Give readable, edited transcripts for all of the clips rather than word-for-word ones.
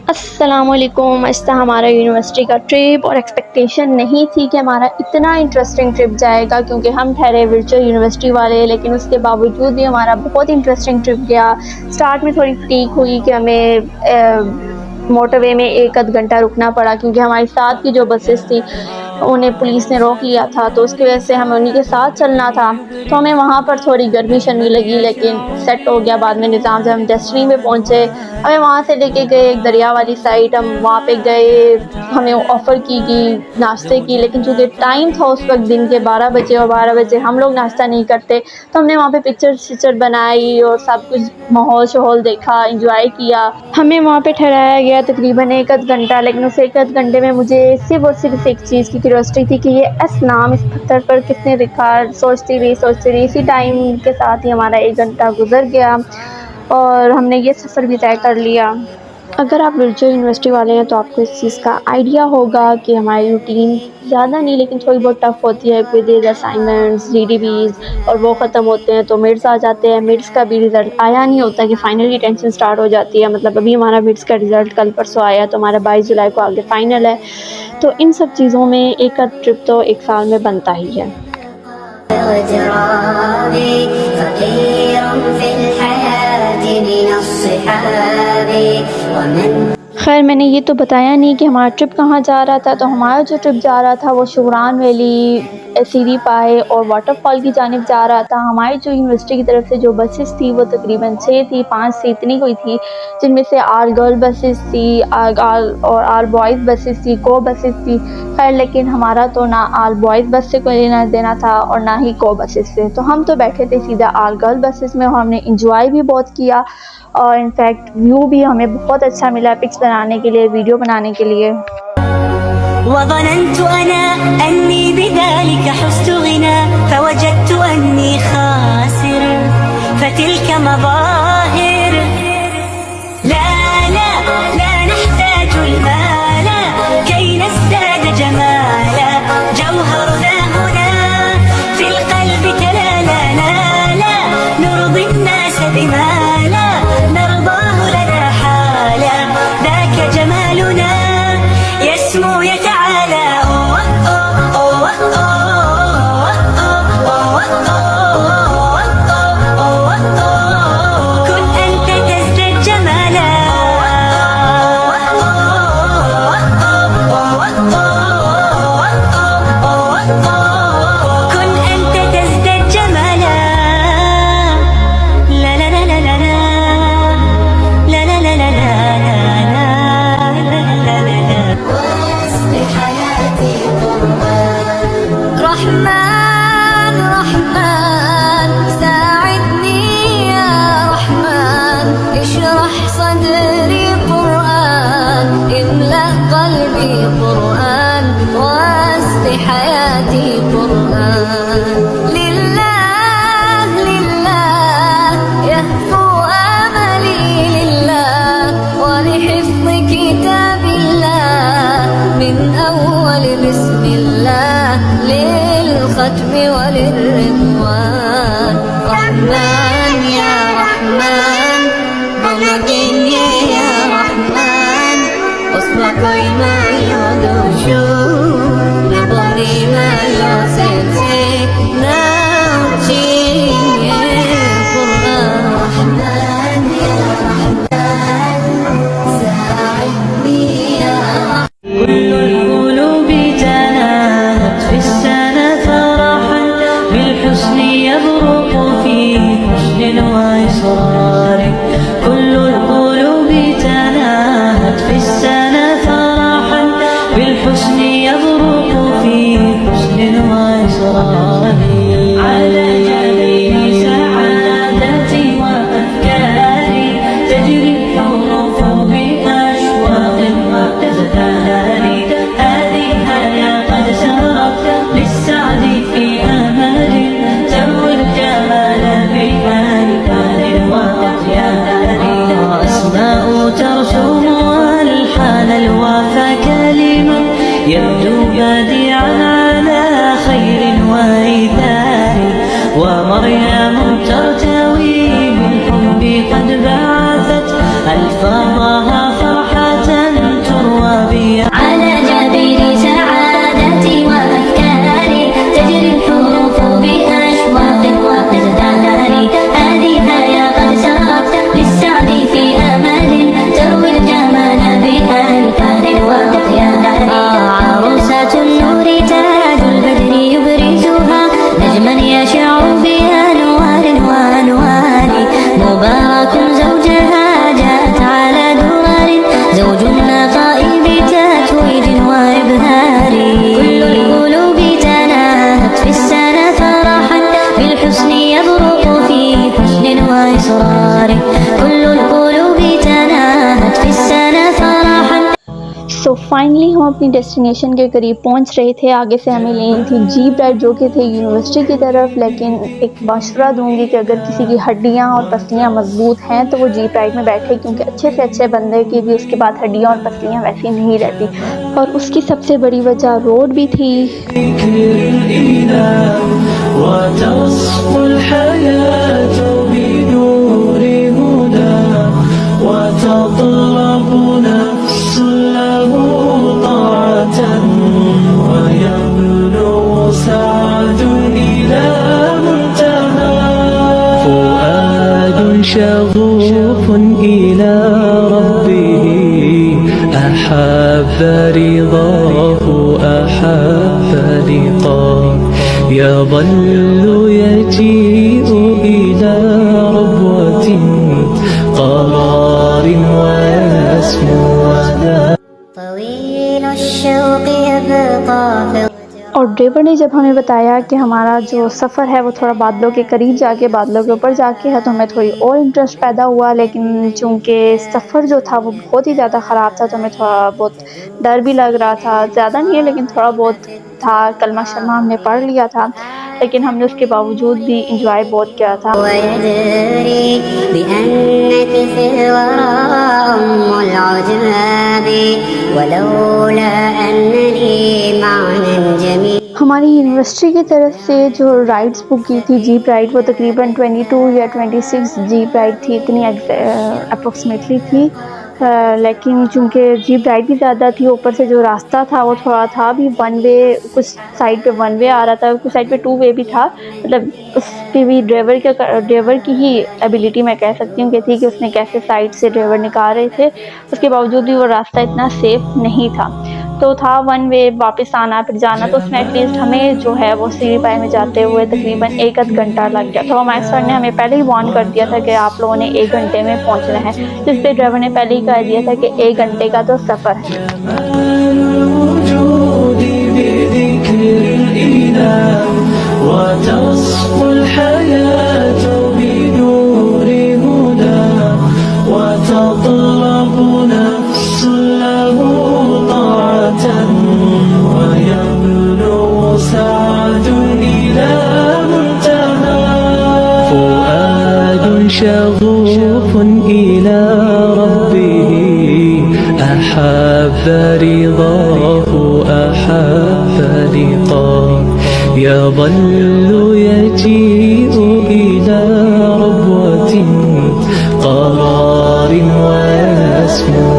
अस्सलामुअलैकुम। आज हमारा यूनिवर्सिटी का ट्रिप और एक्सपेक्टेशन नहीं थी कि हमारा इतना इंटरेस्टिंग ट्रिप जाएगा, क्योंकि हम ठहरे वर्चुअल यूनिवर्सिटी वाले, लेकिन उसके बावजूद भी हमारा बहुत इंटरेस्टिंग ट्रिप गया। स्टार्ट में थोड़ी फ्रीक हुई कि हमें मोटरवे में एक आध घंटा रुकना पड़ा, क्योंकि हमारे साथ की जो बसेस थी उन्हें पुलिस ने रोक लिया था, तो उसकी वजह से हमें उन्हीं के साथ चलना था। तो हमें वहाँ पर थोड़ी गर्मी शर्मी लगी, लेकिन सेट हो गया बाद में निज़ाम से। हम डेस्टिनी पे पहुँचे। हमें वहाँ से लेके गए एक दरिया वाली साइड, हम वहाँ पे गए। हमें ऑफ़र की गई नाश्ते की, लेकिन चूँकि टाइम था उस वक्त दिन के 12 बजे, और 12 बजे हम लोग नाश्ता नहीं करते, तो हमने वहाँ पे पिक्चर शिक्चर बनाई और सब कुछ माहौल शहौल देखा, इंजॉय किया। हमें वहाँ पे ठहराया गया तकरीबन एक आध घंटा, लेकिन उस एक आध घंटे में मुझे सिर्फ़ और सिर्फ एक चीज़ की क्यूरियोसिटी थी कि ये नाम इस पत्थर पर किसने लिखा। सोचती रही। इसी टाइम के साथ ही हमारा 1 घंटा गुज़र गया और हमने ये सफ़र भी तय कर लिया। अगर आप वर्चुअल यूनिवर्सिटी वाले हैं तो आपको इस चीज़ का आइडिया होगा कि हमारी रूटीन ज़्यादा नहीं लेकिन थोड़ी बहुत टफ़ होती है। क्विज़ेज़, असाइनमेंट्स, जीडीबीज़, और वो ख़त्म होते हैं तो मिड्स आ जाते हैं। मिड्स का भी रिज़ल्ट आया नहीं होता कि फ़ाइनल की टेंशन स्टार्ट हो जाती है। मतलब अभी हमारा मिड्स का रिज़ल्ट कल परसों आया, तो हमारा 22 जुलाई को आगे फ़ाइनल है। तो इन सब चीज़ों में एक आध ट्रिप तो एक साल में बनता ही है। खैर, मैंने ये तो बताया नहीं कि हमारा ट्रिप कहाँ जा रहा था। तो हमारा जो ट्रिप जा रहा था वो शुगरान वैली, सीरी पाए और वाटरफॉल की जानिब जा रहा था। हमारी जो यूनिवर्सिटी की तरफ से जो बसेस थी वो तकरीबन 6 थी, 5 से इतनी कोई थी, जिनमें से आल गर्ल बसेस थी, आल बॉयज़ बसेस थी, को बसेस थी। खैर, लेकिन हमारा तो ना आल बॉयज़ बस से कोई लेना देना था और ना ही को बसेस से, तो हम तो बैठे थे सीधा आल गर्ल बसेस में। और हमने इंजॉय भी बहुत किया और इनफैक्ट व्यू भी हमें बहुत अच्छा मिला पिक्स बनाने के लिए, वीडियो बनाने के लिए। وظننت أنا أني بذلك حزت غنى فوجدت أني خاسر فتلك مظاهر لا لا لا نحتاج المال كي نزداد جمالا جوهرنا هنا في القلب كلا لا لا نرضي الناس بما لا نرضاه لنا حالا ذاك جمالنا يسمو يتعالى كن أنت تزداد جمالا كن أنت تزداد جمالا لا لا لا لا لا لا لا لا لا رحمن رحمن ساعدني يا رحمن اشرح صدري قرآن املأ قلبي قرآن واسق حياتي قرآن لله لله يهفو آملي لله ولحفظ كتاب الله من أول بسم الله للختم وللرضوان رحمن يا رحمن بمجيني يا رحمن أصبح ما يدوشو بضني ما يوسفي نوشي القرآن رحمن يا رحمن ساعدني يا كل القلوب تناهت في السنة فرحا بالحسن يبرق في حسن وإصرار كل القلوب تناهت في السنة فرحا بالحسن يبرق في حسن وإصرار على جبين سعادتي وأفكاري تجري الحروف بأشواق وتزدهر هذه هيا قد سرت للسعد في أمل تروي الجمال بألوان وأطيار أسماء ترسم ألحان الوفا كلمة يبدو بادعا على خير وإيثار ومريم ترتوي بالحب قد بعثت ألفاظها فرحة तो फाइनली हम अपनी डेस्टिनेशन के करीब पहुंच रहे थे। आगे से हमें लेनी थी जीप राइड जो कि थे यूनिवर्सिटी की तरफ, लेकिन एक मशवरा दूंगी कि अगर किसी की हड्डियां और पसलियां मजबूत हैं तो वो जीप राइड में बैठे, क्योंकि अच्छे से अच्छे बंदे की भी उसके बाद हड्डियां और पसलियां वैसी नहीं रहती। और उसकी सबसे बड़ी वजह रोड भी थी। شغوف إلى ربه أحب رضاه أحب لقاه يظل يجيء إلى ربوة قرار ويسمو طويل الشوق يبقى في और ड्राइवर ने जब हमें बताया कि हमारा जो सफ़र है वो थोड़ा बादलों के करीब जाके, बादलों के ऊपर जाके है, तो हमें थोड़ी और इंटरेस्ट पैदा हुआ। लेकिन चूँकि सफ़र जो था वो बहुत ही ज़्यादा ख़राब था तो हमें थोड़ा बहुत डर भी लग रहा था। ज़्यादा नहीं है लेकिन थोड़ा बहुत था। कलमा शलमा हमने पढ़ लिया था, लेकिन हमने उसके बावजूद भी इंजॉय बहुत किया था। ويدري بأنك في الورى أم العجاب ولولا أنني معنى جميل। हमारी यूनिवर्सिटी की तरफ से जो राइड्स बुक की थी जीप राइड, वो तकरीबन 22 या 26 जीप राइड थी, इतनी अप्रोक्सीमेटली थी। लेकिन चूँकि जीप राइड भी ज़्यादा थी, ऊपर से जो रास्ता था वो थोड़ा था भी वन वे, कुछ साइड पे वन वे आ रहा था, कुछ साइड पे टू वे भी था। मतलब उस पर भी ड्राइवर की ही एबिलिटी मैं कह सकती हूँ कि थी कि उसने कैसे साइड से ड्राइवर निकाल रहे थे। उसके बावजूद भी वो रास्ता इतना सेफ नहीं था, तो था वन वे वापस आना फिर जाना। तो उसमें एटलीस्ट हमें जो है वो सीढ़ी पाए में जाते हुए तकरीबन 1 घंटा लग गया। तो हमारे सर ने हमें पहले ही वार्न कर दिया था कि आप लोगों ने 1 घंटे में पहुंचना है, जिस पे ड्राइवर ने पहले ही कह दिया था कि 1 घंटे का तो सफ़र है। شغوف إلى ربه أحب رضاه أحب لقاه يظل يجيء إلى ربوة قرار ويسمو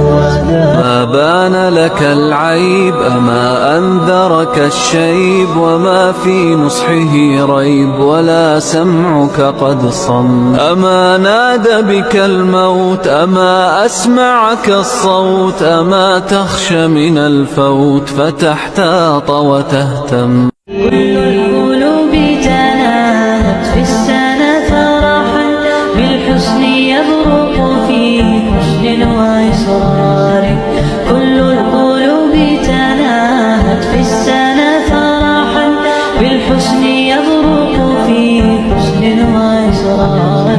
ما بان لك العيب أما أنذرك الشيب وما في نصحه ريب ولا سمعك قد صم أما نادى بك الموت أما أسمعك الصوت أما تخشى من الفوت فتحتاط وتهتم كل القلوب تناهت في السنة فرحا بالحسن يبرق في حسن وإصرار كل القلوب تناهت في السنة فرحا بالحسن يبرق في حسن وإصرار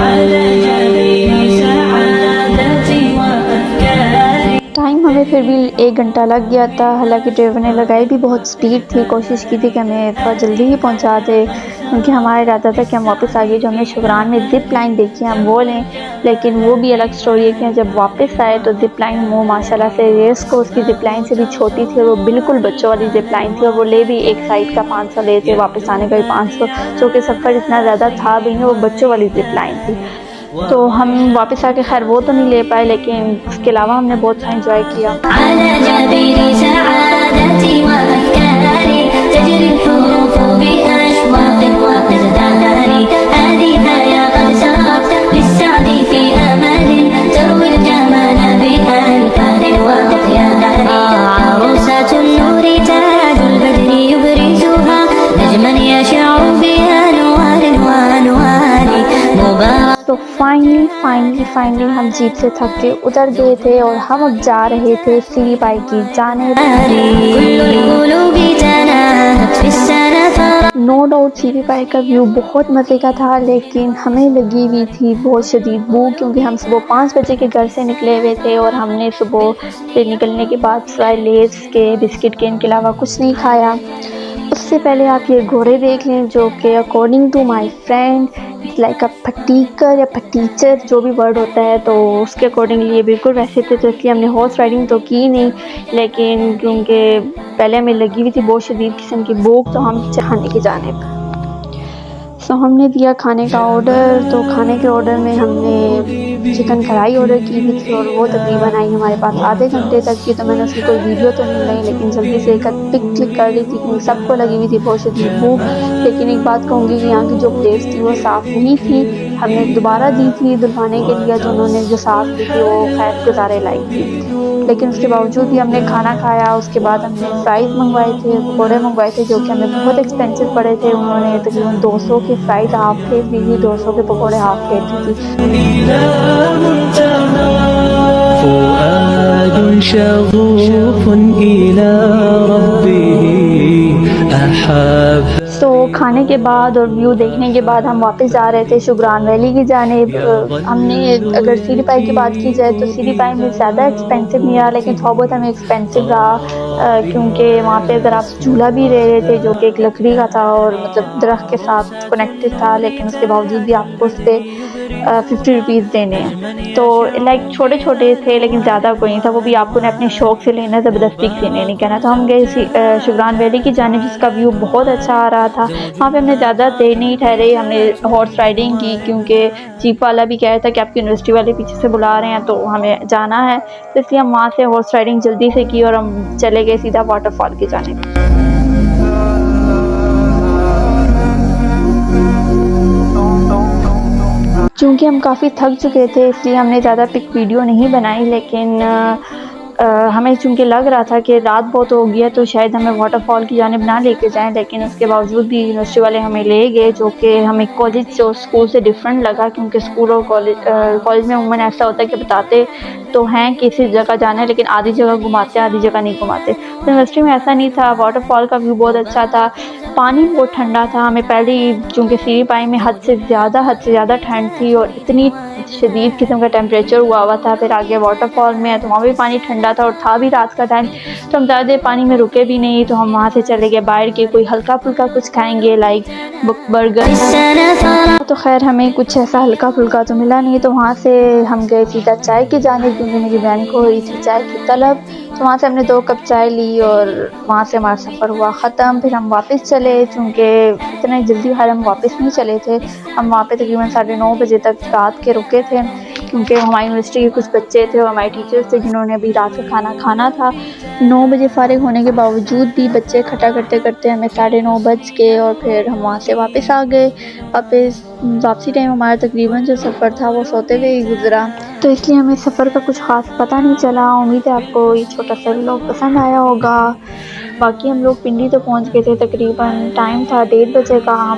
على جميع سعادتي وأفكاري। टाइम हमें फिर भी 1 घंटा लग गया था। हालांकि ड्राइवर ने लगाई भी बहुत स्पीड थी, कोशिश की थी कि हमें थोड़ा जल्दी ही पहुंचा दे, क्योंकि हमारा इरादा था कि हम वापस आ गए। जो हमने शुक्रान में जिप लाइन देखी हम वो लें, लेकिन वो भी अलग स्टोरी है कि जब वापस आए तो जिप लाइन वो माशाल्लाह से रेस को उसकी जिप लाइन से भी छोटी थी, और वो बिल्कुल बच्चों वाली जिप लाइन थी, और वो ले भी एक साइड का 500 ले थे, वापस आने का भी 500, जो कि सफ़र इतना ज़्यादा था भी नहीं, वो बच्चों वाली जिप लाइन थी। तो हम वापस आके खैर वो तो नहीं ले पाए, लेकिन उसके अलावा हमने बहुत सा एंजॉय किया। तो फाइनली हम जीप से थक के उतर गए थे और हम अब जा रहे थे सीढ़ी पाई की जाने। नो डाउट सीरी पाई का व्यू बहुत मज़े का था, लेकिन हमें लगी हुई थी बहुत शदीद भूख, क्योंकि हम सुबह 5 बजे के घर से निकले हुए थे और हमने सुबह से निकलने के बाद सिवाय लेस के बिस्किट के इनके अलावा कुछ नहीं खाया। उससे पहले आप ये घोड़े देख लें जो कि according to my friend it's like a फटीकर या फटीचर जो भी वर्ड होता है, तो उसके अकॉर्डिंगली ये बिल्कुल वैसे थे, तो इसलिए हमने हॉर्स राइडिंग तो की नहीं, लेकिन क्योंकि पहले हमें लगी हुई थी बहुत शदीद किस्म की भूख, तो हम चढ़ाने की जानिब। सो हमने दिया खाने का ऑर्डर, तो खाने के ऑर्डर में हमने चिकन कढ़ाई ऑर्डर की हुई थी और वो तकरीबन आई हमारे पास आधे घंटे तक की। तो मैंने उसकी कोई वीडियो तो नहीं लाई, लेकिन जल्दी से एक पिक क्लिक कर ली थी क्योंकि सबको लगी हुई थी बहुत शदीद भूख। लेकिन एक बात कहूँगी कि यहाँ की जो प्लेस थी वो साफ़ नहीं थी, हमने दोबारा दी थी दुलवाने के लिए, जो उन्होंने जो साफ़ दी थी वो खैर गुजारे लायक थी। लेकिन उसके बावजूद भी हमने खाना खाया। उसके बाद हमने फ्राइज़ मंगवाए थे, पकौड़े मंगवाए थे जो कि हमें बहुत एक्सपेंसिव पड़े थे। उन्होंने तकरीबन 200 के फ्राइज़ हाफ प्लेट दी थी, 200 के पकौड़े हाफ प्लेट दी थी। فؤاد شغوف إلى ربه أحب। तो खाने के बाद और व्यू देखने के बाद हम वापस जा रहे थे शुगरान वैली की जानिब। हमने अगर सीरी पाई की बात की जाए तो सीरी पाई में ज़्यादा एक्सपेंसिव नहीं रहा, लेकिन थोड़ा बहुत हमें एक्सपेंसिव रहा, क्योंकि वहाँ पे अगर आप झूला भी ले रहे थे जो कि एक लकड़ी का था और मतलब दरख्त के साथ कनेक्टेड था, लेकिन उसके बावजूद भी आपको उस पर 50 रुपीज़ देने हैं। तो लाइक छोटे छोटे थे लेकिन ज़्यादा कोई नहीं था, वो भी आपको अपने शौक़ से लेना, ज़बरदस्ती से नहीं कहना। तो हम गए शुगरान वैली की जानिब जिसका व्यू बहुत अच्छा आ रहा था। वहाँ पे हमने ज़्यादा देर नहीं ठहरे, हमने हॉर्स राइडिंग की क्योंकि जीप वाला भी कह रहा था कि आपकी यूनिवर्सिटी वाले पीछे से बुला रहे हैं तो हमें जाना है, तो इसलिए हम वहाँ से हॉर्स राइडिंग जल्दी से की और हम चले गए सीधा वाटरफॉल की जानिब। चूँकि हम काफ़ी थक चुके थे इसलिए हमने ज़्यादा पिक वीडियो नहीं बनाई, लेकिन हमें चूँकि लग रहा था कि रात बहुत हो गई है तो शायद हमें वाटरफॉल की जानिब ना लेके जाएं, लेकिन उसके बावजूद भी यूनिवर्सिटी वाले हमें ले गए, जो कि हमें कॉलेज और स्कूल से डिफरेंट लगा, क्योंकि स्कूल और कॉलेज में उम्मन ऐसा होता है कि बताते तो हैं कि इसी जगह जाना है लेकिन आधी जगह घुमाते हैं आधी जगह नहीं घुमाते। तो यूनिवर्सिटी में ऐसा नहीं था। वाटरफॉल का व्यू बहुत अच्छा था, पानी बहुत ठंडा था। हमें पहले ही चूँकि सीरी पाई में हद से ज़्यादा ठंड थी और इतनी शदीद किस्म का टेम्परेचर हुआ था। फिर आगे वाटरफॉल में है तो वहाँ भी पानी ठंडा था और था भी रात का टाइम, तो हम ज़्यादा देर पानी में रुके भी नहीं, तो हम वहाँ से चले गए बाहर के कोई हल्का फुल्का कुछ खाएंगे लाइक बर्गर। तो खैर हमें कुछ ऐसा हल्का फुल्का तो मिला नहीं, तो वहाँ से हम गए सीधा चाय की जानिब क्योंकि मेरी बहन को हुई थी चाय की तलब। तो वहाँ से हमने 2 कप चाय ली और वहाँ से हमारा सफ़र हुआ ख़त्म। फिर हम वापस चले, चूँकि इतना जल्दी हम वापस नहीं चले थे, हम वहाँ पे तकरीबन 9:30 बजे तक रात के रुके थे, क्योंकि हमारी यूनिवर्सिटी के कुछ बच्चे थे और हमारे टीचर्स थे जिन्होंने अभी रात का खाना खाना था। 9 बजे फ़ारिग होने के बावजूद भी बच्चे इकट्ठा करते करते हमें 9:30 बज गए और फिर हम वहाँ से वापस आ गए। वापसी टाइम हमारा तकरीबन जो सफ़र था वो सोते हुए ही गुजरा, तो इसलिए हमें सफ़र का कुछ ख़ास पता नहीं चला। उम्मीद है आपको ये छोटा सा व्लॉग पसंद आया होगा। बाकी हम लोग पिंडी तो पहुँच गए थे, तकरीबन टाइम था 1:30 बजे का।